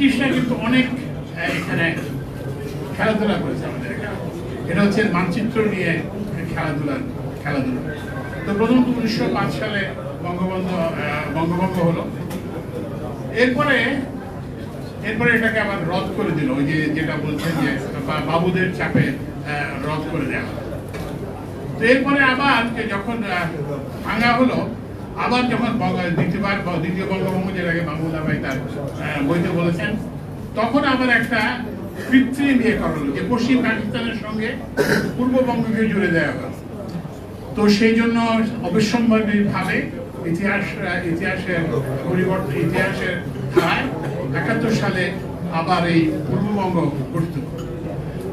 ব্রিটিশরা কিন্তু অনেক এখানে খেলাধুলা করেছে আমাদের এখানে। এটা হচ্ছে মানচিত্র নিয়ে খেলাধুলা। তো প্রথমত 1905 সালে বঙ্গভঙ্গ হলো। এরপরে এটাকে আবার রদ করে দিল, ওই যে যেটা বলছেন যে বাবুদের চাপে রদ করে দেওয়া। তো এরপরে আবার যখন ভাঙা হলো, আবার যখন দ্বিতীয় বঙ্গভঙ্গ, যেটাকে মাহমুদা ভাই তার বইতে বলেছেন, তখন আবার একটা কৃত্রিম ইয়ে করা হলো যে পশ্চিম পাকিস্তানের সঙ্গে পূর্ববঙ্গকে জুড়ে দেওয়া হলো। তো সেই জন্য অবিসম্ভাবীভাবে ইতিহাসের পরিবর্তন, ইতিহাসের ধারায় 71 সালে আবার এই পূর্ববঙ্গ গঠিত।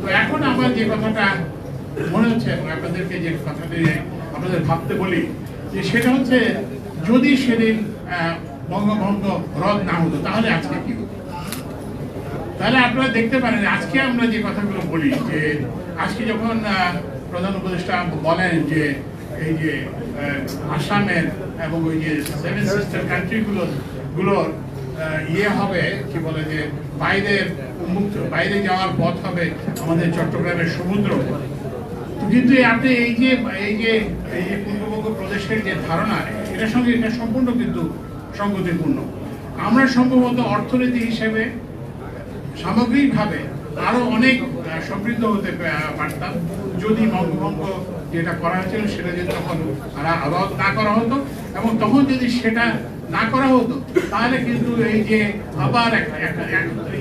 তো এখন আমার যে কথাটা মনে হচ্ছে, আপনাদেরকে যে কথাটি আপনাদের ভাবতে বলি, যে সেটা হচ্ছে যদি সেদিন বঙ্গভঙ্গ রদ না হতো তাহলে আজকে কি হতো। তাহলে আপনারা দেখতে পারেন আজকে আমরা যে কথাগুলো বলি, যে আজকে যখন প্রধান উপদেষ্টা বলেন যে এই যে আসামের এবং ওই যে সেভেন সিস্টার কান্ট্রিগুলোর ইয়ে হবে, কি বলে যে বাইরে যাওয়ার পথ হবে আমাদের চট্টগ্রামের সমুদ্র। কিন্তু আপনি এই যে পূর্ববঙ্গ প্রদেশের যে ধারণা, এটার সঙ্গে এটা সম্পূর্ণ কিন্তু সঙ্গতিপূর্ণ। আমরা সম্ভবত অর্থনীতি হিসেবে সামগ্রিকভাবে আরো অনেক সমৃদ্ধ হতে পারতাম যদি বঙ্গভঙ্গ যেটা করা হয়েছিল সেটা যদি তখন রদ না করা হতো, এবং তখন যদি সেটা না করা হতো তাহলে কিন্তু এই যে আবার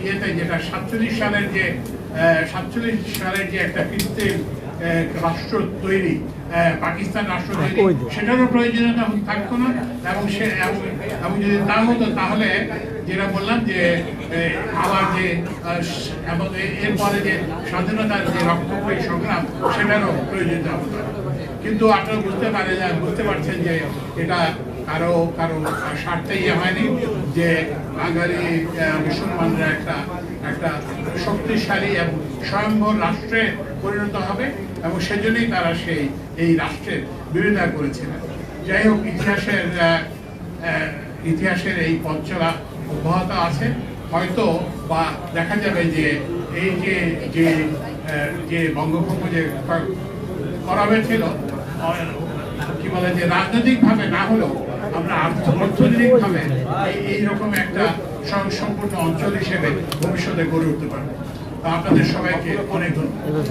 ইয়েতে যেটা 47 সালের যে একটা কৃত্রিম রাষ্ট্র তৈরি, পাকিস্তান রাষ্ট্র তৈরি, সেটারও প্রয়োজনীয়তা থাকতো না। এবং যদি তা হতো তাহলে যেটা বললাম যে আবার যে এবং এরপরে যে স্বাধীনতার যে রক্তক্ষয়ী সংগ্রাম, সেটারও প্রয়োজনীয়তা হতো। কিন্তু আপনারা বুঝতে পারছেন যে এটা কারো স্বার্থে ইয়ে হয়নি যে বাঙালি মুসলমানরা একটা শক্তিশালী এবং স্বয়ম্ভর রাষ্ট্রে পরিণত হবে, এবং সেজন্যই তারা এই রাষ্ট্রের বিরোধিতা করেছিলেন। যাই হোক, ইতিহাসের এই পথ চলা অব্যাহত আছে। হয়তো বা দেখা যাবে যে এই যে বঙ্গভঙ্গ যে করা হয়েছিল, কি বলে যে রাজনৈতিকভাবে না হলেও আমরা অর্থনৈতিকভাবে এইরকম একটা সম্পূর্ণ অঞ্চল হিসেবে ভবিষ্যতে গড়ে উঠতে পারবো। আপনাদের সবাইকে অনেক ধন্যবাদ।